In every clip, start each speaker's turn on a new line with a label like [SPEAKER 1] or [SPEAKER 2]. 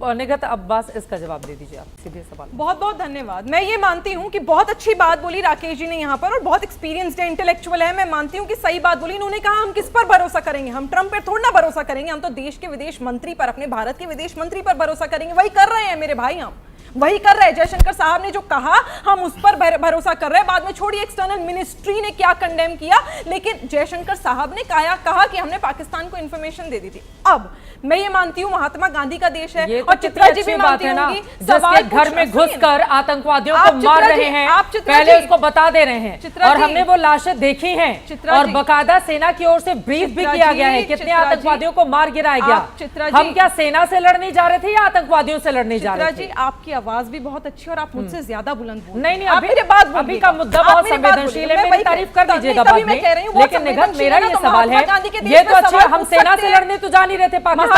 [SPEAKER 1] निगहत अब्बास, इसका जवाब दे दीजिए आप, सीधे सवाल।
[SPEAKER 2] बहुत बहुत धन्यवाद। मैं ये मानती हूँ कि बहुत अच्छी बात बोली राकेश जी ने यहाँ पर, और बहुत एक्सपीरियंस्ड है, इंटेलेक्चुअल है। मैं मानती हूँ कि सही बात बोली। इन्होंने कहा हम किस पर भरोसा करेंगे, हम ट्रंप पर थोड़ा ना भरोसा करेंगे, हम तो देश के विदेश मंत्री पर, अपने भारत के विदेश मंत्री पर भरोसा करेंगे। वही कर रहे हैं मेरे भाई, हम वही कर रहे हैं। जयशंकर साहब ने जो कहा हम उस पर भरोसा कर रहे हैं। बाद में छोड़िए एक्सटर्नल मिनिस्ट्री ने क्या कंडेम किया, लेकिन जयशंकर साहब ने कहा कि हमने पाकिस्तान को इंफॉर्मेशन दे दी थी। अब मैं ये मानती हूँ महात्मा गांधी का देश है, और चित्रा जी भी मानती होंगी,
[SPEAKER 1] जिसके घर में घुसकर आतंकवादियों को मार रहे हैं, पहले उसको बता दे रहे हैं, और हमने वो लाशें देखी हैं, और बकायदा सेना की ओर से ब्रीफ भी किया गया है कितने आतंकवादियों को मार गिराया गया। हम क्या सेना से लड़ने जा रहे थे या आतंकवादियों से लड़ने जा रहे थे?
[SPEAKER 2] आपकी आवाज भी बहुत अच्छी और आप मुझसे ज्यादा बुलंद बोल
[SPEAKER 1] नहीं, अभी का मुद्दा बहुत संवेदनशील है, मेरी तारीफ कर दीजिएगा बाद में, लेकिन निगहत मेरा ये सवाल है, ये तो अच्छा हम सेना से लड़ने तो जा नहीं रहे थे, पाकिस्तान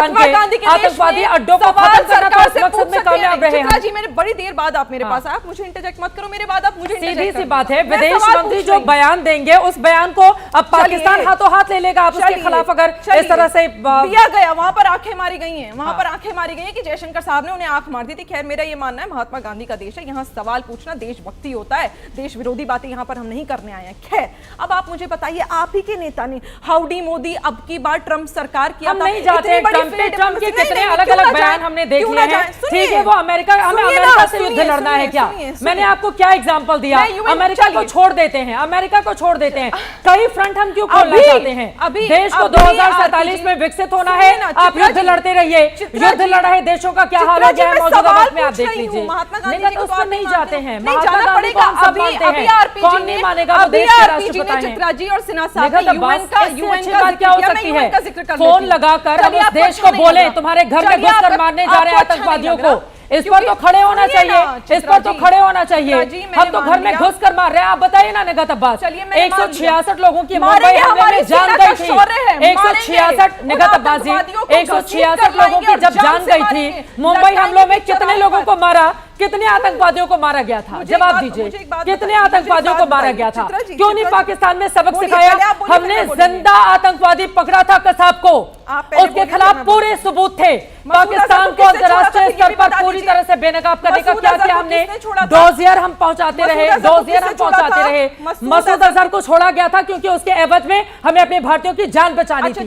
[SPEAKER 1] के आतंकवादी अड्डों को खत्म करना तो इस मकसद में कामयाब रहे हैं।
[SPEAKER 2] जी मैंने बड़ी देर बाद आप मेरे पास आए, आप मुझे इंटरजेक्ट मत करो, मेरे बाद आप मुझे
[SPEAKER 1] सीधी सी बात है, विदेश मंत्री जो बयान देंगे उस बयान को अब पाकिस्तान हाथों हाथ ले लेगा। आप उसके खिलाफ अगर इस तरह से
[SPEAKER 2] दिया गया, वहां पर आंखें मारी गई हैं, वहां पर आंखें मारी गई हैं कि जयशंकर साहब ने उन्हें आंख मार दी थी। खैर मेरा ये मानना है महात्मा गांधी का देश है, यहाँ सवाल पूछना देशभक्ति होता है, देश विरोधी बातें यहाँ पर हम नहीं करने आए हैं। खैर अब आप मुझे बताइए, आप ही के नेता ने हाउडी मोदी अब की बार ट्रंप सरकार किया था।
[SPEAKER 1] नहीं जाते ट्रंप के कितने अलग अलग बयान हमने देख लिए हैं। ठीक है, वो अमेरिका, हमें अमेरिका से युद्ध लड़ना है क्या? मैंने आपको क्या एग्जांपल दिया? अमेरिका को छोड़ देते हैं, अमेरिका को छोड़ देते हैं, कई फ्रंट हम क्यों खोलना चाहते हैं? देश को 2047 में विकसित होना है, आप युद्ध लड़ते रहिए। युद्ध लड़ रहे देशों का क्या हाल हो गया है मौजूदा वक्त में, आप देख लीजिए। नहीं जाते हैं, महात्मा गांधी को हम सब मानते हैं, कौन नहीं मानेगा? वो देश के राष्ट्रपिता हैं।
[SPEAKER 2] चित्रा जी और सिन्हा साहब ने यूएन का
[SPEAKER 1] क्या हो सकती है? फोन लगाकर हम इस देश को बोले तुम्हारे घर में घुसकर मारने जा रहे हैं आतंकवादियों को, इस पर तो खड़े होना चाहिए, इस पर तो खड़े होना चाहिए। हम तो घर में घुस कर मार रहे हैं। आप बताइए ना निगहत अब्बास, 166 लोगों की मुंबई हमले में जान गई थी। 166 निगहत अब्बास जी, 166 लोगों की जब जान गई थी, मुंबई हमलों में कितने लोगों को मारा, कितने आतंकवादियों को मारा गया था? जवाब दीजिए, कितने आतंकवादियों को मारा गया था? क्यों नहीं पाकिस्तान में सबक सिखाया? हमने जिंदा आतंकवादी पकड़ा था कसाब को, उसके खिलाफ पूरे सबूत थे। पाकिस्तान को अंतर्राष्ट्रीय स्तर पर पूरी तरह से बेनकाब करने का क्या किया हमने? डोजियर हम पहुंचाते रहे, डोजियर हम पहुंचाते रहे। मसूद अजहर को छोड़ा गया था क्योंकि उसके एवज में हमें अपने भारतीयों की जान बचानी थी।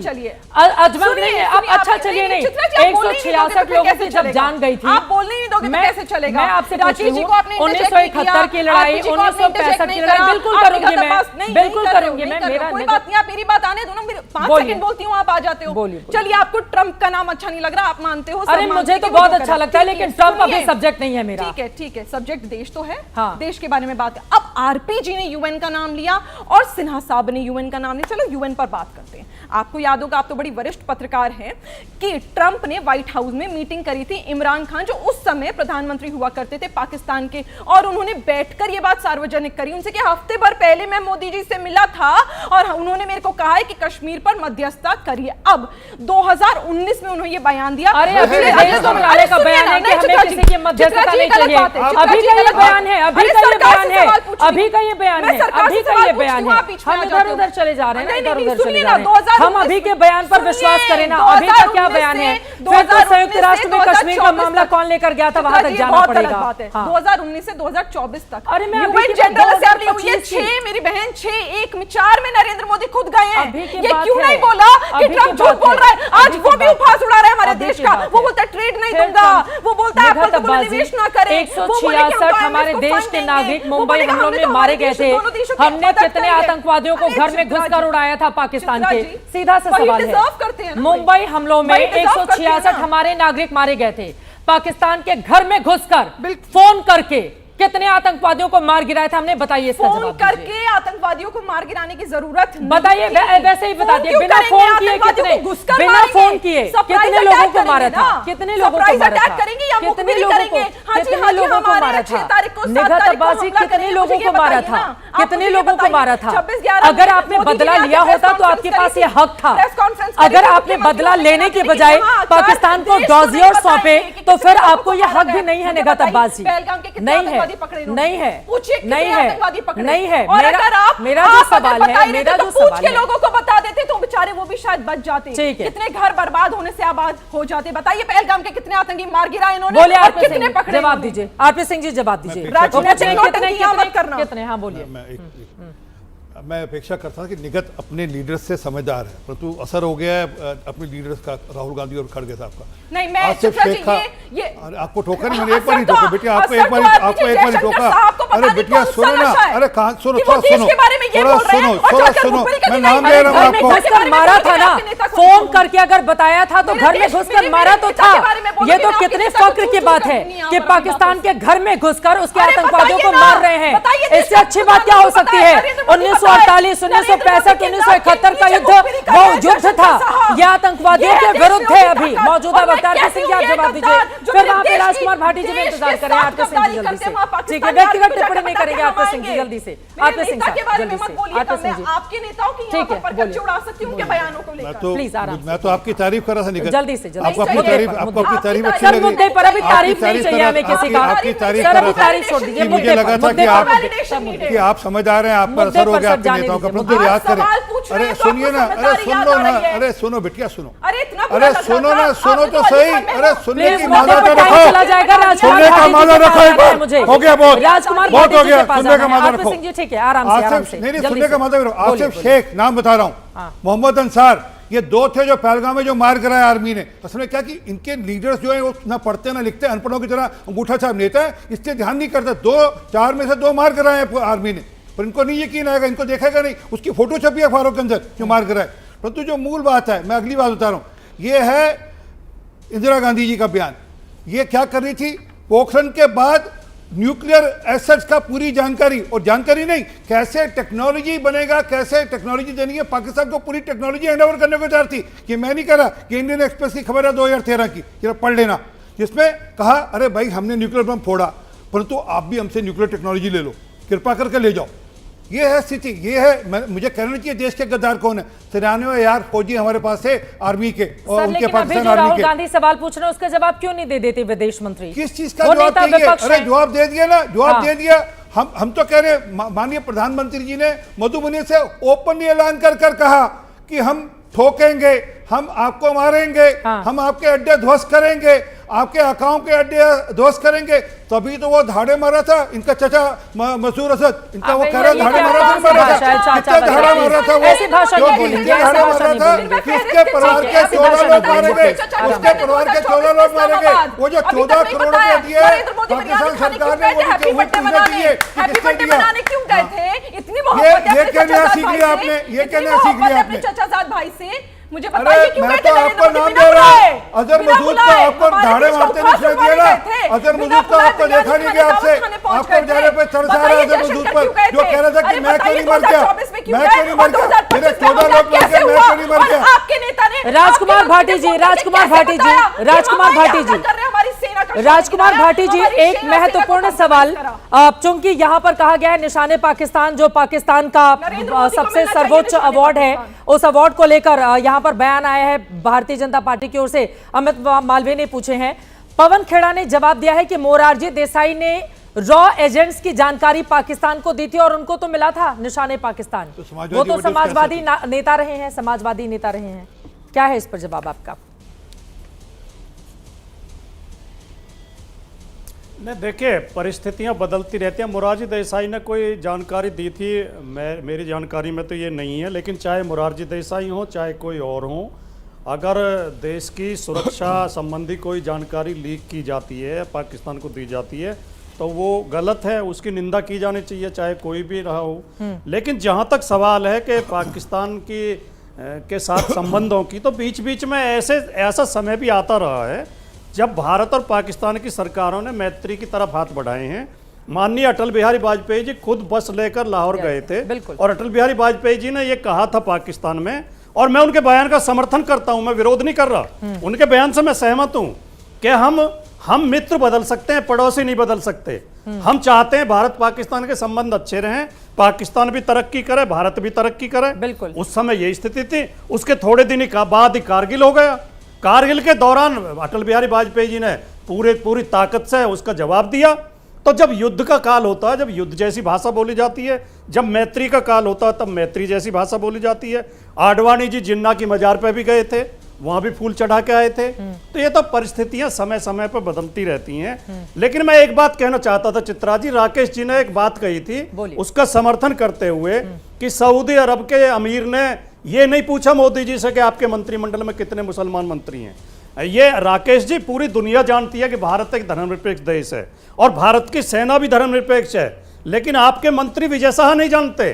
[SPEAKER 1] अजमल नहीं, अब अच्छा चलिए नहीं, 166 लोगों की जब जान गई थी,
[SPEAKER 2] आप बोलने नहीं दोगे तो कैसे चलेगा?
[SPEAKER 1] मैं आपसे पूछती हूँ, 1971 की लड़ाई, 1965 की लड़ाई, बिल्कुल करूंगी मैं, बिल्कुल करूंगी मैं। मेरा
[SPEAKER 2] कोई बात नहीं, आप मेरी बात आने दो ना, 5 सेकंड बोलती हूँ, आप आ जाते हो। चलिए, आपको ट्रंप का नाम अच्छा नहीं लग रहा, आप मानते हो?
[SPEAKER 1] अरे मुझे तो बहुत अच्छा लगता है, लेकिन ट्रंप अभी सब्जेक्ट नहीं है मेरा।
[SPEAKER 2] ठीक है, सब्जेक्ट देश तो है, देश के बारे में बात है। अब आरपीजी ने यूएन का नाम लिया और सिन्हा साहब ने यूएन का नाम लिया। चलो यूएन पर बात करते हैं। आपको याद होगा, आप तो बड़ी वरिष्ठ पत्रकार हैं, कि ट्रंप ने व्हाइट हाउस में मीटिंग करी थी इमरान खान, जो उस समय प्रधानमंत्री हुआ करते थे पाकिस्तान के, और उन्होंने बैठकर ये बात सार्वजनिक करी उनसे कि हफ्ते भर पहले मैं मोदी जी से मिला था और उन्होंने मेरे को कहा है कि कश्मीर पर मध्यस्थता करिए। अब 2019 में उन्होंने ये बयान दिया।
[SPEAKER 1] अरे अभी देश को मिलाने का बयान है कि हमें किसी की मध्यस्थता नहीं चाहिए। अभी का ये बयान है, अभी का ये बयान है, अभी का ये बयान है, अभी का ये बयान है। हम इधर उधर चले जा रहे हैं, इधर उधर चले जा रहे हैं। हम अभी के बयान पर विश्वास करें ना, अभी का क्या बयान है? फिर तो संयुक्त राष्ट्र में कश्मीर का मामला कौन लेकर गया था, वहां तक जाना पड़ेगा।
[SPEAKER 2] 2019 से 2024 तक।
[SPEAKER 1] अरे मैं
[SPEAKER 2] यूएन जनरल असेंबली हुई है 6, मेरी बहन 6 में नरेंद्र मोदी खुद गए हैं। ये क्यों नहीं बोला कि ट्रंप झूठ बोल रहा है? आज वो भी उपहास उड़ा रहा है हमारे देश का। वो बोलता है ट्रेड नहीं दूंगा, वो बोलता है एप्पल को निवेश ना करें।
[SPEAKER 1] 166 हमारे देश के नागरिक मुंबई हमलों में मारे गए थे। हमने कितने आतंकवादियों को घर में घुसकर उड़ाया था पाकिस्तान के? सीधा सा सवाल है। मुंबई हमलों में 166 हमारे नागरिक मारे गए थे। पाकिस्तान के घर में घुसकर फोन करके कितने आतंकवादियों को मार गिराया था हमने? बताइए,
[SPEAKER 2] फोन करके आतंकवादियों को मार गिराने की जरूरत नहीं।
[SPEAKER 1] बताइए, वैसे ही बता दिए, बिना फोन किए कितने, बिना फोन किए कितने लोगों को मारा था? कितने लोगों को मारा था? कितने लोगों को मारा था? निगहत अब्बास जी, कितने लोगों को मारा था? कितने लोगों को मारा था? अगर आपने बदला लिया होता तो आपके पास ये हक था। अगर आपने बदला लेने के बजाय पाकिस्तान को डोजियर सौंपे तो फिर आपको ये हक भी नहीं है निगहत अब्बास जी, नहीं है।
[SPEAKER 2] आतंकवादी पकड़े इन्होंने?
[SPEAKER 1] नहीं है,
[SPEAKER 2] पूछिए
[SPEAKER 1] नहीं
[SPEAKER 2] कितने
[SPEAKER 1] है,
[SPEAKER 2] आतंकवादी पकड़े?
[SPEAKER 1] नहीं है।
[SPEAKER 2] और अगर आप
[SPEAKER 1] मेरा जो सवाल है, मेरा जो
[SPEAKER 2] पूछ
[SPEAKER 1] सवाल
[SPEAKER 2] के
[SPEAKER 1] है,
[SPEAKER 2] लोगों को बता देते तो बेचारे वो भी शायद बच जाते।
[SPEAKER 1] ठीक है।
[SPEAKER 2] कितने घर बर्बाद होने से आबाद हो जाते। बताइए पहलगाम के कितने आतंकी मार गिराए इन्होंने,
[SPEAKER 1] बोलिए
[SPEAKER 2] और
[SPEAKER 1] आरपी
[SPEAKER 2] कितने
[SPEAKER 1] सिंह,
[SPEAKER 2] पकड़े?
[SPEAKER 1] जवाब दीजिए आरपी सिंह जी, जवाब दीजिए।
[SPEAKER 2] राजनीतिक नौटंकी मत करना।
[SPEAKER 1] कितने? हाँ बोलिए।
[SPEAKER 3] मैं अपेक्षा करता था कि निगत अपने लीडर्स से समझदार है, परंतु असर हो गया है अपने लीडर्स का, राहुल गांधी और खड़गे साहब का।
[SPEAKER 2] नहीं, मैं
[SPEAKER 3] आज सिर्फ
[SPEAKER 2] चित्रा जी,
[SPEAKER 3] शेख था।
[SPEAKER 2] ये
[SPEAKER 3] अरे आपको ठोका नहीं, मैंने एक बार ही ठोका बेटिया, आपको एक बार ही ठोका। अरे बेटिया सुनो ना, अरे कहाँ सुनो, थोड़ा सुनो, थोड़ा सुनो, मैं नाम दे रहा हूँ आपको।
[SPEAKER 1] घुसकर मारा था ना, फोन करके अगर बताया था तो घर में घुसकर मारा तो था। ये तो कितने फक्र की बात है कि पाकिस्तान के घर में घुसकर उसके आतंकवादियों को मार रहे हैं। इससे अच्छी बात क्या हो सकती है? 1948, 1965, 1971 का युद्ध वो युद्ध था। यह आतंकवादियों के विरुद्ध है अभी मौजूदा वक्त। आरपी सिंह जी आप जवाब दीजिए, फिर वहां पे राजकुमार भाटी जी भी इंतजार कर रहे हैं। आरपी सिंह जी जल्दी से, ठीक है, व्यक्तिगत टिप्पणी नहीं करेंगे। आरपी सिंह जी जल्दी से, आरपी सिंह साहब जल्दी से, आरपी सिंह जी
[SPEAKER 2] आपके नेताओं की
[SPEAKER 1] ठीक है,
[SPEAKER 2] बोलिए, उड़ा सकती हूं उनके बयानों को लेकर।
[SPEAKER 1] प्लीज आराम
[SPEAKER 3] मैं तो आपकी तारीफ कर रहा था निगत,
[SPEAKER 1] जल्दी से, जल्दी
[SPEAKER 3] आपको
[SPEAKER 1] से।
[SPEAKER 3] अपनी तारीफ, आपको अपनी तारीफ अच्छी
[SPEAKER 1] सर
[SPEAKER 3] लगी।
[SPEAKER 1] मुद्दे पर अभी तारीफ नहीं चाहिए हमें किसी का।
[SPEAKER 3] आपकी तारीफ
[SPEAKER 1] सर
[SPEAKER 3] कर
[SPEAKER 1] अभी
[SPEAKER 3] रहा था
[SPEAKER 1] तारीफ छोड़ दीजिए,
[SPEAKER 3] कि मुझे
[SPEAKER 1] मुद्दे
[SPEAKER 3] लगा
[SPEAKER 1] पर,
[SPEAKER 3] था
[SPEAKER 1] मुद्दे
[SPEAKER 3] कि आप
[SPEAKER 1] पर।
[SPEAKER 3] कि आप समझदार हैं, आप पर
[SPEAKER 1] मुद्दे
[SPEAKER 3] असर हो
[SPEAKER 1] पर
[SPEAKER 3] गया
[SPEAKER 1] सब
[SPEAKER 3] आपके
[SPEAKER 1] जाने
[SPEAKER 3] नेताओं का,
[SPEAKER 1] दीजिए,
[SPEAKER 3] परंतु याद करें।
[SPEAKER 2] सवाल पूछ रहे
[SPEAKER 3] अरे
[SPEAKER 2] हैं तो
[SPEAKER 3] सुनिए ना,
[SPEAKER 2] आपको
[SPEAKER 3] अरे
[SPEAKER 2] समझदारी
[SPEAKER 3] सुन
[SPEAKER 2] याद
[SPEAKER 3] लो
[SPEAKER 2] आ
[SPEAKER 3] ना,
[SPEAKER 2] रही है।
[SPEAKER 3] अरे सुनो बेटिया सुनो,
[SPEAKER 2] अरे इतना
[SPEAKER 3] अरे सुनो ना, सुनो तो सही, अरे सुनने
[SPEAKER 1] प्लीज
[SPEAKER 3] की
[SPEAKER 1] मुद्दे
[SPEAKER 3] माला
[SPEAKER 1] पर
[SPEAKER 3] तो
[SPEAKER 1] टाइम
[SPEAKER 3] रखो,
[SPEAKER 1] चला जाएगा। राजकुमार
[SPEAKER 3] सुनने का
[SPEAKER 1] भाटी
[SPEAKER 3] माला
[SPEAKER 1] जी के
[SPEAKER 3] रखो
[SPEAKER 1] पास
[SPEAKER 3] एक
[SPEAKER 1] आना है
[SPEAKER 3] बार,
[SPEAKER 1] मुझे।
[SPEAKER 3] हो गया बहुत,
[SPEAKER 1] राजकुमार
[SPEAKER 3] बहुत
[SPEAKER 1] भाटी
[SPEAKER 3] हो
[SPEAKER 1] जी
[SPEAKER 3] गया,
[SPEAKER 1] के पास
[SPEAKER 3] सुनने का
[SPEAKER 1] आना है।
[SPEAKER 3] माला
[SPEAKER 1] आरपी
[SPEAKER 3] रखो।
[SPEAKER 1] सिंह जी ठीक है, आराम से, आराम से,
[SPEAKER 3] नहीं नहीं,
[SPEAKER 1] जल्दी
[SPEAKER 3] सुनने का
[SPEAKER 1] से।
[SPEAKER 3] मतलब
[SPEAKER 1] बोलिए,
[SPEAKER 3] आसिफ
[SPEAKER 1] बोलिए।
[SPEAKER 3] शेख नाम बता रहा हूँ, मोहम्मद अंसार, ये दो थे जो पहलगाम में जो मार कराया आर्मी ने। असल में क्या कि इनके लीडर्स जो है वो ना पढ़ते ना लिखते, अनपढ़ों की तरह अंगूठा छाप नेता है, इसलिए ध्यान नहीं करता। 4 में से 2 मार कराए आर्मी ने, पर इनको नहीं यकीन आएगा, इनको देखेगा नहीं, उसकी फोटो छपी है अखबारों के अंदर जो मार कराए। परंतु जो मूल बात है, मैं अगली बात बता रहा हूँ, ये है इंदिरा गांधी जी का बयान। ये क्या कर रही थी? पोखरण के बाद न्यूक्लियर एसेट्स का पूरी जानकारी, और जानकारी नहीं, कैसे टेक्नोलॉजी बनेगा, कैसे टेक्नोलॉजी देनी है, पाकिस्तान को पूरी टेक्नोलॉजी हैंडओवर करने को तैयार थी। कि मैं नहीं कह रहा कि इंडियन एक्सप्रेस की खबर है 2013 की, जरा पढ़ लेना, जिसमें कहा अरे भाई हमने न्यूक्लियर बम फोड़ा, परंतु आप भी हमसे न्यूक्लियर टेक्नोलॉजी ले लो, कृपा करके ले जाओ। ये है स्थिति, ये है। मुझे कहना चाहिए देश के गद्दार कौन है? 93,000 फौजी हमारे पास है आर्मी के, और
[SPEAKER 1] सर
[SPEAKER 3] उनके
[SPEAKER 1] लेकिन अभी
[SPEAKER 3] पाकिस्तान
[SPEAKER 1] जो
[SPEAKER 3] आर्मी
[SPEAKER 1] राहुल
[SPEAKER 3] के।
[SPEAKER 1] गांधी सवाल पूछ रहे हैं उसका जवाब क्यों नहीं दे देते विदेश मंत्री?
[SPEAKER 3] किस चीज का
[SPEAKER 1] वो
[SPEAKER 3] जवाब
[SPEAKER 1] नेता
[SPEAKER 3] चाहिए?
[SPEAKER 1] विपक्ष
[SPEAKER 3] अरे
[SPEAKER 1] हैं।
[SPEAKER 3] जवाब दे दिया ना, जवाब
[SPEAKER 1] हाँ।
[SPEAKER 3] दे दिया। हम तो कह रहे हैं, माननीय प्रधानमंत्री जी ने मधुबनी से ओपनली ऐलान कर कहा कि हम ठोकेंगे, हम आपको मारेंगे,
[SPEAKER 1] हाँ।
[SPEAKER 3] हम आपके अड्डे ध्वस्त करेंगे, आपके अकाउंट के अड्डे ध्वस्त करेंगे। तभी तो वो धाड़े मारा था इनका चचा मसूर असद, इनका वो कह रहा धाड़े मारा था, कितना धाड़ा मारा था वो,
[SPEAKER 1] ऐसी भाषा
[SPEAKER 3] जो
[SPEAKER 1] नहीं
[SPEAKER 3] बोलेंगे
[SPEAKER 1] बोलिए,
[SPEAKER 3] धाड़ा
[SPEAKER 1] ऐसी भाषा
[SPEAKER 3] मारा
[SPEAKER 1] नहीं
[SPEAKER 3] था
[SPEAKER 1] बोलिए।
[SPEAKER 3] कि उसके परिवार के 14 लोग मारेंगे, उसके परिवार के 14 लोग मारेंगे। वो जो 14 करोड़ रुपए दिए पाकिस्तान सरकार ने, वो
[SPEAKER 2] हैप्पी बर्थडे मनाने क्यों गए थे? इतनी मोहब्बत
[SPEAKER 3] ये क्या नया सीख लिया आपने? ये क्या नया सीख लिया आपने?
[SPEAKER 2] चचाजाद भाई से मुझे
[SPEAKER 3] अरे
[SPEAKER 2] बताइए क्यों
[SPEAKER 3] मैं
[SPEAKER 2] गए
[SPEAKER 3] तो
[SPEAKER 2] थे?
[SPEAKER 3] आपको नाम दे रहा हूँ, अजहर मसूद को आपको धाड़े मारते नहीं सुनाई दिया ना? अजहर मसूद को आपको देखा नहीं गया आपसे, आपको बेचारे पे तरस आ रहा है अजहर मसूद पर, जो कह रहा था कि मैं क्यों नहीं मर गया, मैं क्यों नहीं मर गया, मेरे 14 लोग मर गए, मैं क्यों नहीं मर गया?
[SPEAKER 2] आपके नेता ने
[SPEAKER 1] राजकुमार भाटी जी, राजकुमार भाटी जी, राजकुमार भाटी जी, राजकुमार भाटी जी, एक महत्वपूर्ण सवाल, चूंकि यहाँ पर कहा गया है निशाने पाकिस्तान, जो पाकिस्तान का सबसे सर्वोच्च अवार्ड है, उस अवार्ड को लेकर यहाँ पर बयान आया है भारतीय जनता पार्टी की ओर से। अमित मालवीय ने पूछे हैं, पवन खेड़ा ने जवाब दिया है कि मोरारजी देसाई ने रॉ एजेंट्स की जानकारी पाकिस्तान को दी थी और उनको तो मिला था निशाने पाकिस्तान। वो तो समाजवादी नेता रहे हैं, समाजवादी नेता रहे हैं। क्या है इस पर जवाब आपका?
[SPEAKER 4] नहीं, देखिए परिस्थितियां बदलती रहती हैं। मोरारजी देसाई ने कोई जानकारी दी थी, मेरी जानकारी में तो ये नहीं है, लेकिन चाहे मोरारजी देसाई हो चाहे कोई और हो, अगर देश की सुरक्षा संबंधी कोई जानकारी लीक की जाती है, पाकिस्तान को दी जाती है, तो वो गलत है, उसकी निंदा की जानी चाहिए, चाहे कोई भी रहा हो। लेकिन जहाँ तक सवाल है कि पाकिस्तान के साथ संबंधों की, तो बीच बीच में ऐसा समय भी आता रहा है जब भारत और पाकिस्तान की सरकारों ने मैत्री की तरफ हाथ बढ़ाए हैं। माननीय अटल बिहारी वाजपेयी जी खुद बस लेकर लाहौर गए थे, और अटल बिहारी वाजपेयी जी ने ये कहा था पाकिस्तान में, और मैं उनके बयान का समर्थन करता हूं, मैं विरोध नहीं कर रहा, उनके बयान से मैं सहमत हूं कि हम मित्र बदल सकते हैं, पड़ोसी नहीं बदल सकते। हम चाहते हैं भारत पाकिस्तान के संबंध अच्छे रहें, पाकिस्तान भी तरक्की करे, भारत भी तरक्की करे।
[SPEAKER 1] बिल्कुल
[SPEAKER 4] उस समय यही स्थिति थी। उसके थोड़े दिन बाद ही कारगिल हो गया। कारगिल के दौरान अटल बिहारी वाजपेयी जी ने पूरी ताकत से उसका जवाब दिया, तो जब युद्ध का काल होता है, जब युद्ध जैसी भाषा बोली जाती है, जब मैत्री का काल होता है तब मैत्री जैसी भाषा बोली जाती है। आडवाणी जी जिन्ना की मजार पे भी गए थे, वहां भी फूल चढ़ा के आए थे। तो ये तो परिस्थितियां समय समय पर बदलती रहती हैं। लेकिन मैं एक बात कहना चाहता था चित्रा जी, राकेश जी ने एक बात कही थी, उसका समर्थन करते हुए कि सऊदी अरब के अमीर ने ये नहीं पूछा मोदी जी से कि आपके मंत्रिमंडल में कितने मुसलमान मंत्री हैं। ये राकेश जी, पूरी दुनिया जानती है कि भारत एक धर्मनिरपेक्ष देश है और भारत की सेना भी धर्मनिरपेक्ष है, लेकिन आपके मंत्री विजय शाह नहीं जानते।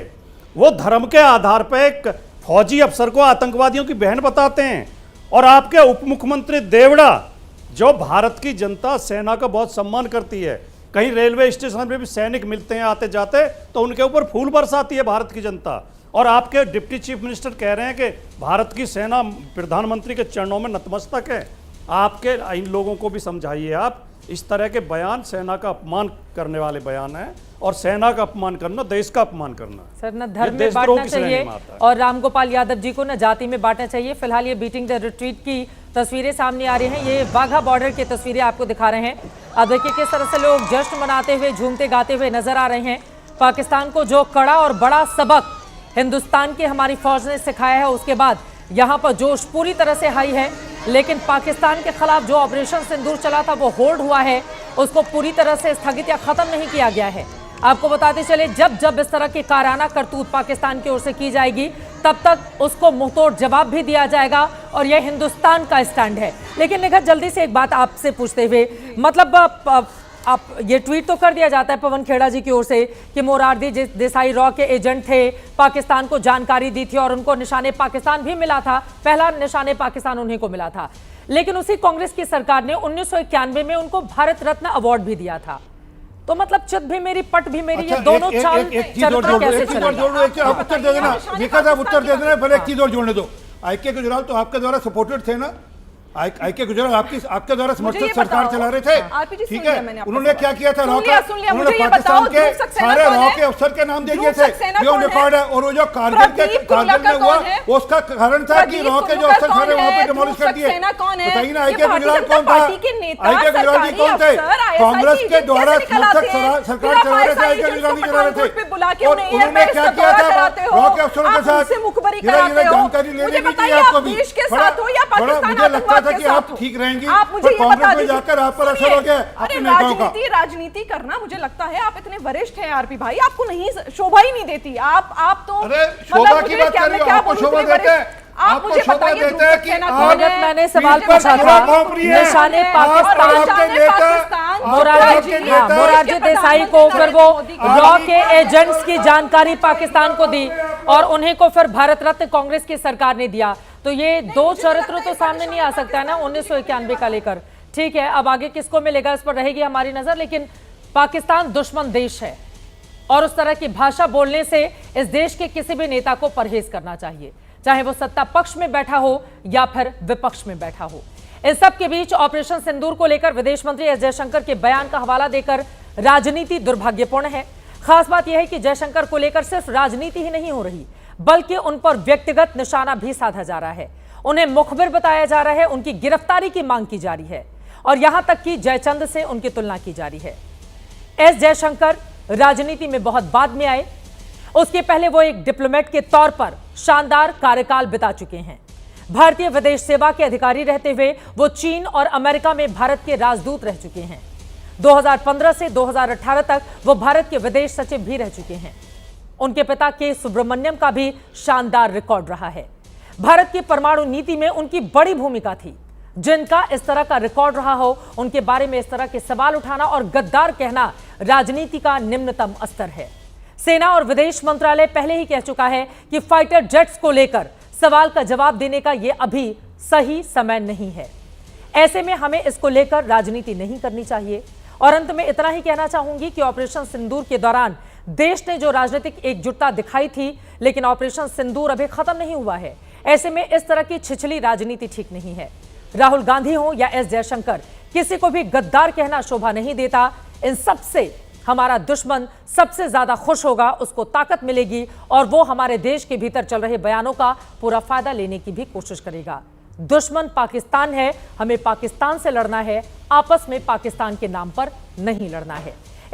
[SPEAKER 4] वो धर्म के आधार पर एक फौजी अफसर को आतंकवादियों की बहन बताते हैं। और आपके उप मुख्यमंत्री देवड़ा, जो भारत की जनता सेना का बहुत सम्मान करती है, कहीं रेलवे स्टेशन पर भी सैनिक मिलते हैं आते जाते तो उनके ऊपर फूल बरसाती है भारत की जनता। और आपके डिप्टी चीफ मिनिस्टर कह रहे हैं कि भारत की सेना प्रधानमंत्री के चरणों में नतमस्तक है। आपके इन लोगों को भी समझाइए आप, इस तरह के बयान सेना का अपमान करने वाले बयान है, और सेना का अपमान करना देश का अपमान करना।
[SPEAKER 1] सर, न धर्म में बांटना चाहिए और रामगोपाल यादव जी को न जाति में बांटना चाहिए। फिलहाल ये बीटिंग द रिट्रीट की तस्वीरें सामने आ रही हैं। ये वाघा बॉर्डर की तस्वीरें आपको दिखा रहे हैं। अब देखिए किस तरह से लोग जश्न मनाते हुए, झूमते गाते हुए नजर आ रहे हैं। पाकिस्तान को जो कड़ा और बड़ा सबक हिंदुस्तान की हमारी फौज ने सिखाया है, उसके बाद यहाँ पर जोश पूरी तरह से हाई है। लेकिन पाकिस्तान के खिलाफ जो ऑपरेशन सिंदूर चला था वो होल्ड हुआ है, उसको पूरी तरह से स्थगित या खत्म नहीं किया गया है। आपको बताते चले, जब जब इस तरह की काराना करतूत पाकिस्तान की ओर से की जाएगी, तब तक उसको मुंहतोड़ जवाब भी दिया जाएगा, और यह हिंदुस्तान का स्टैंड है। लेकिन निखत, जल्दी से एक बात आपसे पूछते हुए, मतलब आप ये ट्वीट तो कर दिया जाता है पवन खेड़ा जी की ओर से कि मोरारजी देसाई रॉ के एजेंट थे, पाकिस्तान को जानकारी दी थी और उनको निशाने पाकिस्तान भी मिला था, पहला निशाने पाकिस्तान उन्हीं को मिला था। लेकिन उसी कांग्रेस की सरकार ने 1991 में उनको भारत रत्न अवार्ड भी दिया था। तो मतलब चित भी मेरी पट भी मेरी, ये दोनों चाल चरित्र कैसे चलेगा?
[SPEAKER 3] उत्तर दे देना, उत्तर दे देना, पहले एक चीज और जोड़ने दो। आईके गुजराल तो आपके द्वारा सपोर्टेड थे ना, आईके गुजराल आपके द्वारा समर्थित सरकार चला रहे थे, ठीक है। उन्होंने क्या किया था, उन्होंने पाकिस्तान के सारे रॉ के अफसर के नाम दे दिए थे, ये रिकॉर्ड है। और वो जो कारगिल में हुआ, उसका कारण था कि रॉ के जो अफसर सारे वहां पे डिमोलिश कर दिए। बताइए ना, आईके गुजराल कौन था? आईके गुजराल जी कौन थे? कांग्रेस के द्वारा समर्थक सरकार चला रहे थे, आईके गुजराल जी चला रहे थे। और उन्होंने क्या किया था रॉ के अफसरों के साथ? जानकारी लेने की थी आपको भी। मुझे लगता था कि आप ठीक रहेंगी,
[SPEAKER 2] आप मुझे ये
[SPEAKER 3] कांग्रेस
[SPEAKER 2] बता
[SPEAKER 3] में
[SPEAKER 2] दीजिए,
[SPEAKER 3] जाकर आप पर असर हो गया अपने नेताओं का।
[SPEAKER 2] राजनीति करना, मुझे लगता है आप इतने वरिष्ठ हैं आरपी भाई, आपको नहीं शोभा ही नहीं देती। आप तो
[SPEAKER 3] अरे शोभा की बात कर रही हो, आपको शोभा देते हैं,
[SPEAKER 2] आप मुझे बताइए
[SPEAKER 3] कि
[SPEAKER 1] मैंने सवाल पूछा था, निशाने पाकिस्तान मोरारजी देसाई को फिर वो रॉ के एजेंट्स की जानकारी पाकिस्तान को दी और उन्हीं को फिर भारत रत्न कांग्रेस की सरकार ने दिया। तो ये दो चरित्र तो सामने नहीं आ सकता है ना 1991 का लेकर। ठीक है, अब आगे किसको मिलेगा इस पर रहेगी हमारी नजर। लेकिन पाकिस्तान दुश्मन देश है और उस तरह की भाषा बोलने से इस देश के किसी भी नेता को परहेज करना चाहिए, चाहे वो सत्ता पक्ष में बैठा हो या फिर विपक्ष में बैठा हो। इस सब के बीच ऑपरेशन सिंदूर को लेकर विदेश मंत्री एस जयशंकर के बयान का हवाला देकर राजनीति दुर्भाग्यपूर्ण है। खास बात यह है कि जयशंकर को लेकर सिर्फ राजनीति ही नहीं हो रही, बल्कि उन पर व्यक्तिगत निशाना भी साधा जा रहा है, उन्हें मुखबिर बताया जा रहा है, उनकी गिरफ्तारी की मांग की जा रही है और यहां तक कि जयचंद से उनकी तुलना की जा रही है। एस जयशंकर राजनीति में बहुत बाद में आए, उसके पहले वो एक डिप्लोमेट के तौर पर शानदार कार्यकाल बिता चुके हैं। भारतीय विदेश सेवा के अधिकारी रहते हुए वो चीन और अमेरिका में भारत के राजदूत रह चुके हैं। 2015 से 2018 तक वो भारत के विदेश सचिव भी रह चुके हैं। उनके पिता के सुब्रमण्यम का भी शानदार रिकॉर्ड रहा है। भारत की परमाणु नीति में उनकी बड़ी भूमिका थी। जिनका इस तरह का रिकॉर्ड रहा हो, उनके बारे में इस तरह के सवाल उठाना और गद्दार कहना राजनीति का निम्नतम स्तर है। सेना और विदेश मंत्रालय पहले ही कह चुका है कि फाइटर जेट्स को लेकर सवाल का जवाब देने का यह अभी सही समय नहीं है। ऐसे में हमें इसको लेकर राजनीति नहीं करनी चाहिए। और अंत में इतना ही कहना चाहूंगी कि ऑपरेशन सिंदूर के दौरान देश ने जो राजनीतिक एकजुटता दिखाई थी, लेकिन ऑपरेशन सिंदूर अभी खत्म नहीं हुआ है। ऐसे में इस तरह की छिछली राजनीति ठीक नहीं है। राहुल गांधी हो या एस जयशंकर, किसी को भी गद्दार कहना शोभा नहीं देता। इन सबसे हमारा दुश्मन सबसे ज्यादा खुश होगा, उसको ताकत मिलेगी और वो हमारे देश के भीतर चल रहे बयानों का पूरा फायदा लेने की भी कोशिश करेगा। दुश्मन पाकिस्तान है, हमें पाकिस्तान से लड़ना है, आपस में पाकिस्तान के नाम पर नहीं लड़ना है।